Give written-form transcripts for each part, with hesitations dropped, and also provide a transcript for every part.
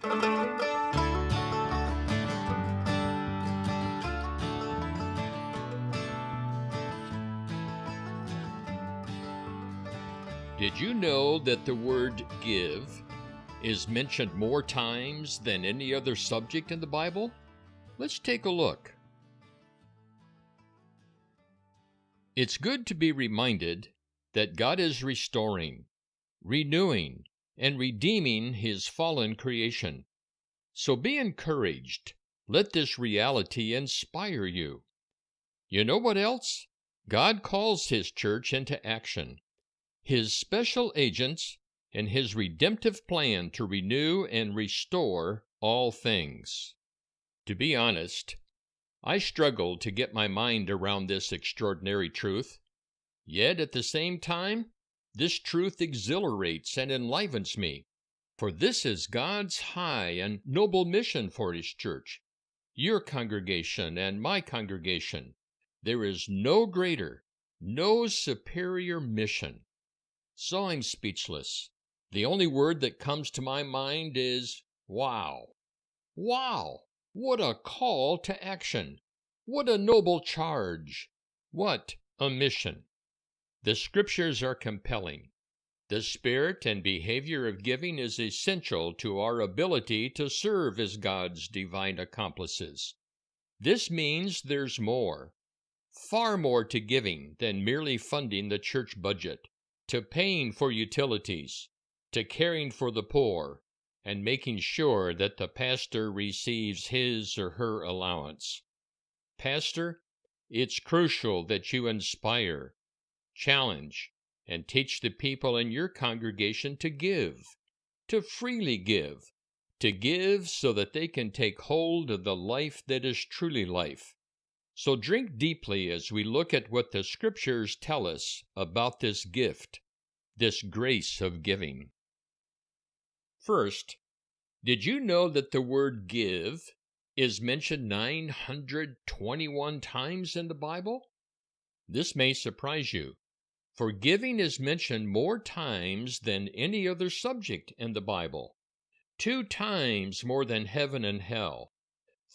Did you know that the word give is mentioned more times than any other subject in the Bible? Let's take a look. It's good to be reminded that God is restoring, renewing, and redeeming His fallen creation. So be encouraged. Let this reality inspire you. You know what else? God calls His church into action. His special agents in His redemptive plan to renew and restore all things. To be honest, I struggle to get my mind around this extraordinary truth. Yet at the same time, this truth exhilarates and enlivens me, for this is God's high and noble mission for His church, your congregation and my congregation. There is no greater, no superior mission. So I'm speechless. The only word that comes to my mind is wow. Wow! What a call to action! What a noble charge! What a mission! The Scriptures are compelling. The spirit and behavior of giving is essential to our ability to serve as God's divine accomplices. This means there's more, far more to giving than merely funding the church budget, to paying for utilities, to caring for the poor, and making sure that the pastor receives his or her allowance. Pastor, it's crucial that you inspire, challenge, and teach the people in your congregation to give, to freely give, to give so that they can take hold of the life that is truly life. So drink deeply as we look at what the Scriptures tell us about this gift, this grace of giving. First, did you know that the word give is mentioned 921 times in the Bible? This may surprise you, for giving is mentioned more times than any other subject in the Bible. 2 times more than heaven and hell,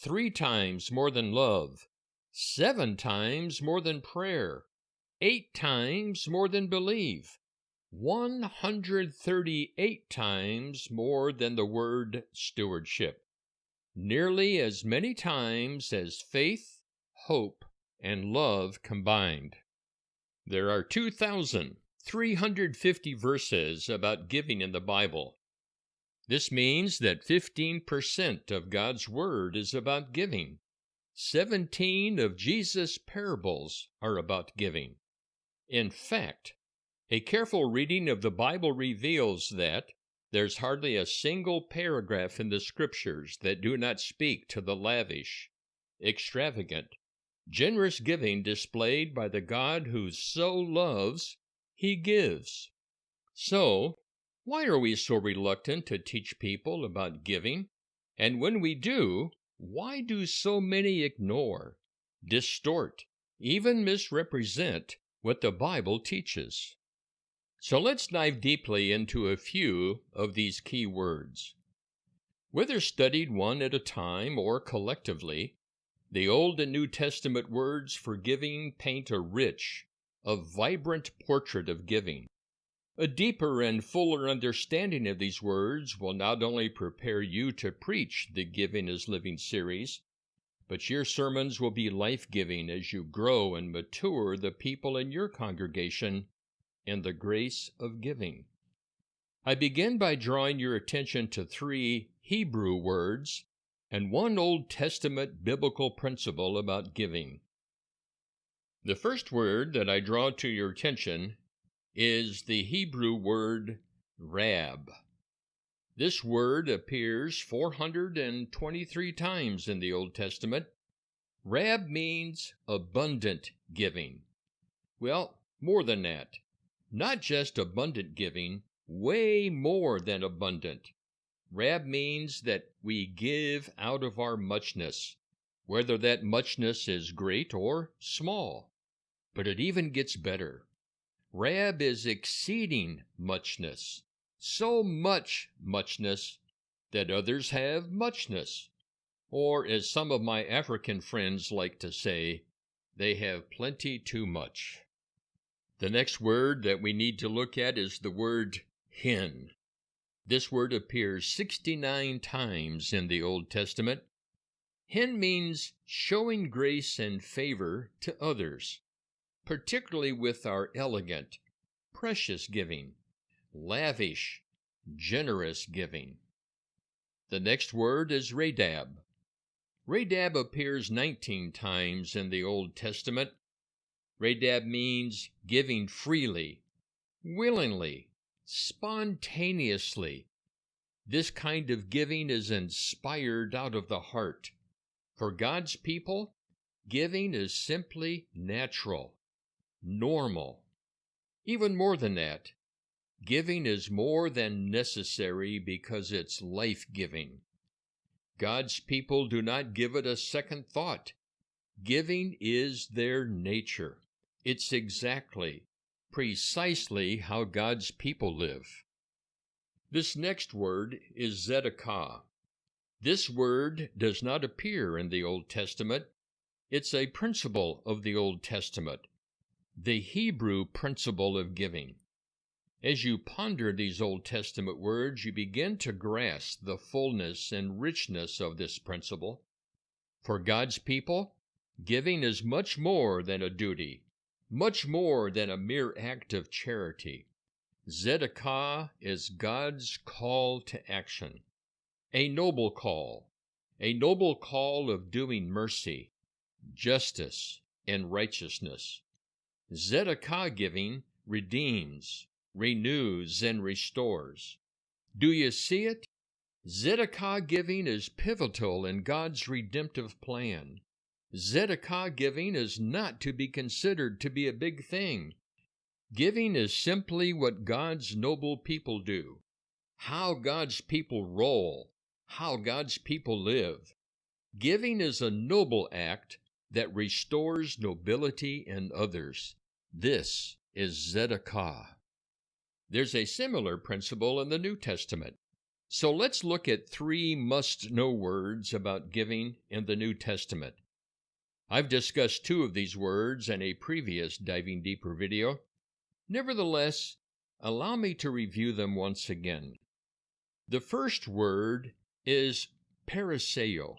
3 times more than love, 7 times more than prayer, 8 times more than believe, 138 times more than the word stewardship, nearly as many times as faith, hope, and love combined. There are 2,350 verses about giving in the Bible. This means that 15% of God's Word is about giving. 17 of Jesus' parables are about giving. In fact, a careful reading of the Bible reveals that there's hardly a single paragraph in the Scriptures that do not speak to the lavish, extravagant, generous giving displayed by the God who so loves, He gives. So, why are we so reluctant to teach people about giving? And when we do, why do so many ignore, distort, even misrepresent what the Bible teaches? So let's dive deeply into a few of these key words. Whether studied one at a time or collectively, the Old and New Testament words for giving paint a rich, a vibrant portrait of giving. A deeper and fuller understanding of these words will not only prepare you to preach the Giving is Living series, but your sermons will be life-giving as you grow and mature the people in your congregation in the grace of giving. I begin by drawing your attention to 3 Hebrew words and 1 Old Testament biblical principle about giving. The first word that I draw to your attention is the Hebrew word rab. This word appears 423 times in the Old Testament. Rab means abundant giving. Well, more than that. Not just abundant giving, way more than abundant. Rab means that we give out of our muchness, whether that muchness is great or small. But it even gets better. Rab is exceeding muchness, so much muchness that others have muchness, or as some of my African friends like to say, they have plenty too much. The next word that we need to look at is the word hen. This word appears 69 times in the Old Testament. Hen means showing grace and favor to others, particularly with our elegant, precious giving, lavish, generous giving. The next word is Radab. Radab appears 19 times in the Old Testament. Radab means giving freely, willingly, spontaneously. This kind of giving is inspired out of the heart. For God's people, giving is simply natural, normal. Even more than that, giving is more than necessary because it's life-giving. God's people do not give it a second thought. Giving is their nature. It's exactly, precisely how God's people live. This next word is Tzedakah. This word does not appear in the Old Testament. It's a principle of the Old Testament, the Hebrew principle of giving. As you ponder these Old Testament words, you begin to grasp the fullness and richness of this principle. For God's people, giving is much more than a duty, much more than a mere act of charity. Tzedakah is God's call to action, a noble call of doing mercy, justice, and righteousness. Tzedakah giving redeems, renews, and restores. Do you see it? Tzedakah giving is pivotal in God's redemptive plan. Tzedakah giving is not to be considered to be a big thing. Giving is simply what God's noble people do, how God's people roll, how God's people live. Giving is a noble act that restores nobility in others. This is Tzedakah. There's a similar principle in the New Testament. So let's look at 3 must-know words about giving in the New Testament. I've discussed 2 of these words in a previous Diving Deeper video. Nevertheless, allow me to review them once again. The first word is pariseo.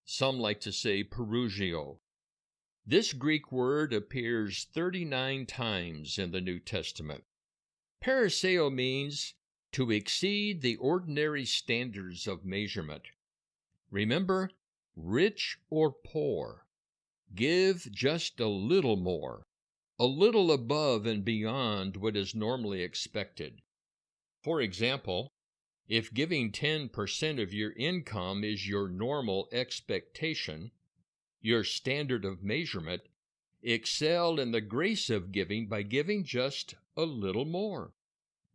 Some like to say perugio. This Greek word appears 39 times in the New Testament. Pariseo means to exceed the ordinary standards of measurement. Remember, rich or poor, give just a little more, a little above and beyond what is normally expected. For example, if giving 10% of your income is your normal expectation, your standard of measurement, excel in the grace of giving by giving just a little more,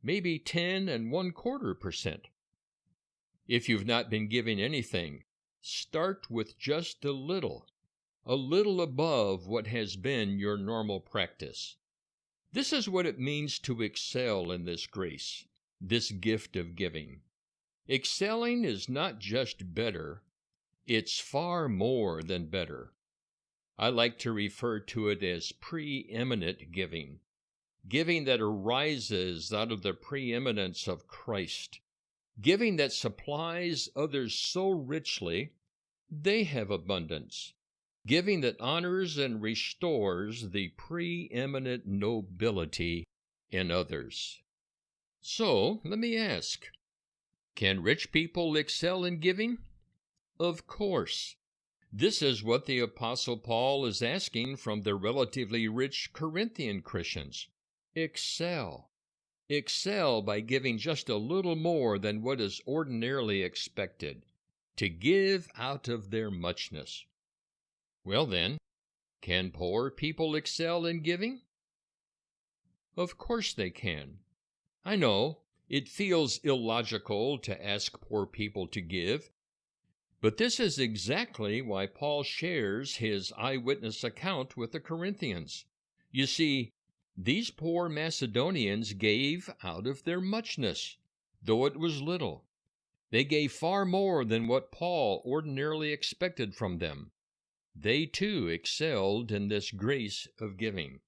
maybe 10 1/4%. If you've not been giving anything, start with just a little above what has been your normal practice. This is what it means to excel in this grace, this gift of giving. Excelling is not just better, it's far more than better. I like to refer to it as preeminent giving, giving that arises out of the preeminence of Christ, giving that supplies others so richly they have abundance, giving that honors and restores the preeminent nobility in others. So, let me ask, can rich people excel in giving? Of course. This is what the Apostle Paul is asking from the relatively rich Corinthian Christians. Excel. Excel by giving just a little more than what is ordinarily expected, to give out of their muchness. Well then, can poor people excel in giving? Of course they can. I know, it feels illogical to ask poor people to give, but this is exactly why Paul shares his eyewitness account with the Corinthians. You see, these poor Macedonians gave out of their muchness, though it was little. They gave far more than what Paul ordinarily expected from them. They too excelled in this grace of giving.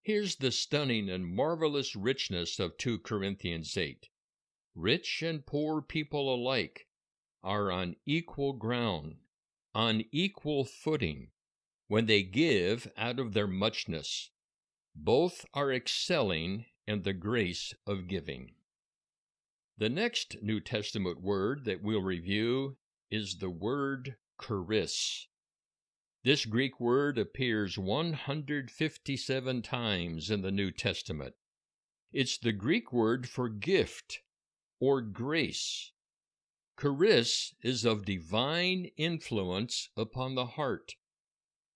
Here's the stunning and marvelous richness of 2 Corinthians 8. Rich and poor people alike are on equal ground, on equal footing, when they give out of their muchness. Both are excelling in the grace of giving. The next New Testament word that we'll review is the word charis. This Greek word appears 157 times in the New Testament. It's the Greek word for gift or grace. Charis is of divine influence upon the heart,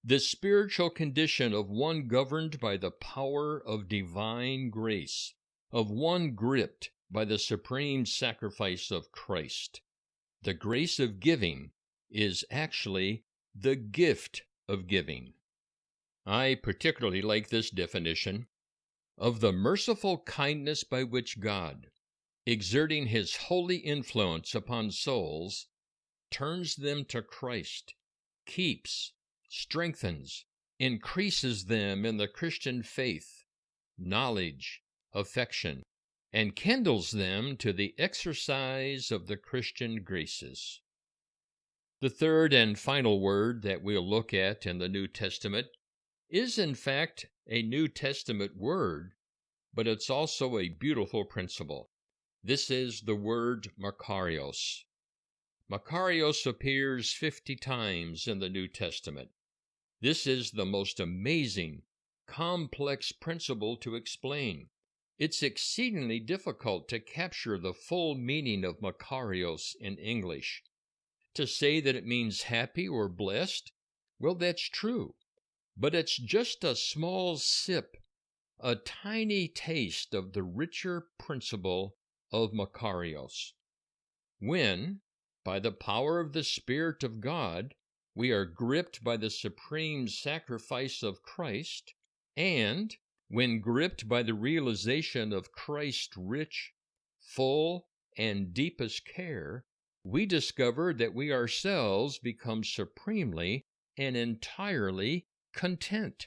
the spiritual condition of one governed by the power of divine grace, of one gripped by the supreme sacrifice of Christ. The grace of giving is actually the gift of giving. I particularly like this definition of the merciful kindness by which God, exerting his holy influence upon souls, turns them to Christ, keeps, strengthens, increases them in the Christian faith, knowledge, affection, and kindles them to the exercise of the Christian graces. The third and final word that we'll look at in the New Testament is, in fact, a New Testament word, but it's also a beautiful principle. This is the word Makarios. Makarios appears 50 times in the New Testament. This is the most amazing, complex principle to explain. It's exceedingly difficult to capture the full meaning of Makarios in English. To say that it means happy or blessed, well, that's true. But it's just a small sip, a tiny taste of the richer principle of Makarios. When, by the power of the Spirit of God, we are gripped by the supreme sacrifice of Christ, and when gripped by the realization of Christ's rich, full, and deepest care, we discover that we ourselves become supremely and entirely content.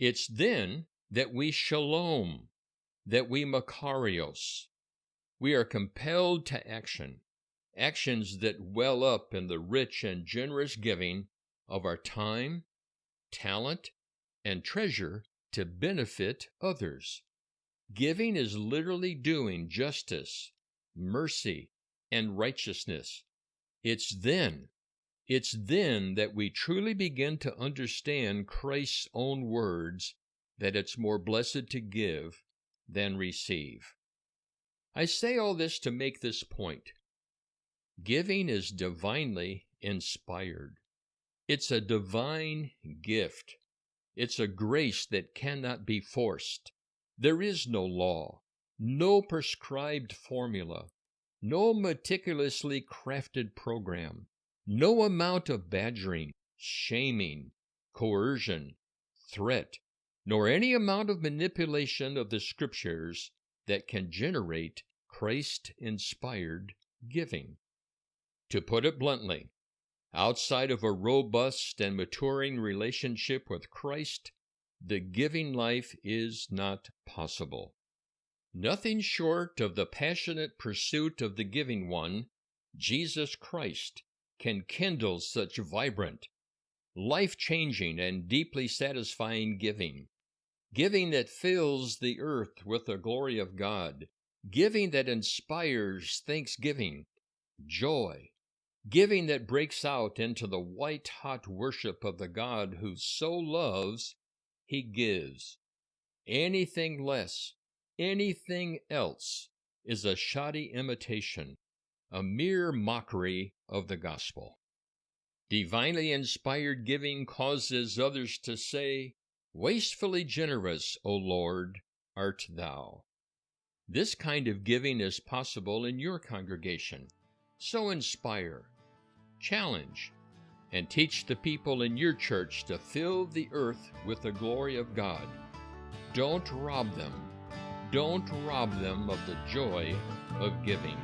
It's then that we shalom, that we Makarios. We are compelled to action, actions that well up in the rich and generous giving of our time, talent, and treasure to benefit others. Giving is literally doing justice, mercy, and righteousness. It's then that we truly begin to understand Christ's own words that it's more blessed to give than receive. I say all this to make this point. Giving is divinely inspired. It's a divine gift. It's a grace that cannot be forced. There is no law, no prescribed formula, no meticulously crafted program, no amount of badgering, shaming, coercion, threat, nor any amount of manipulation of the Scriptures that can generate Christ-inspired giving. To put it bluntly, outside of a robust and maturing relationship with Christ, the giving life is not possible. Nothing short of the passionate pursuit of the giving one, Jesus Christ, can kindle such vibrant, life-changing, and deeply satisfying giving. Giving that fills the earth with the glory of God. Giving that inspires thanksgiving, joy. Giving that breaks out into the white-hot worship of the God who so loves, he gives. Anything less, anything else, is a shoddy imitation, a mere mockery of the gospel. Divinely inspired giving causes others to say, "Wastefully generous, O Lord, art thou." This kind of giving is possible in your congregation. So inspire, challenge, and teach the people in your church to fill the earth with the glory of God. Don't rob them. Don't rob them of the joy of giving.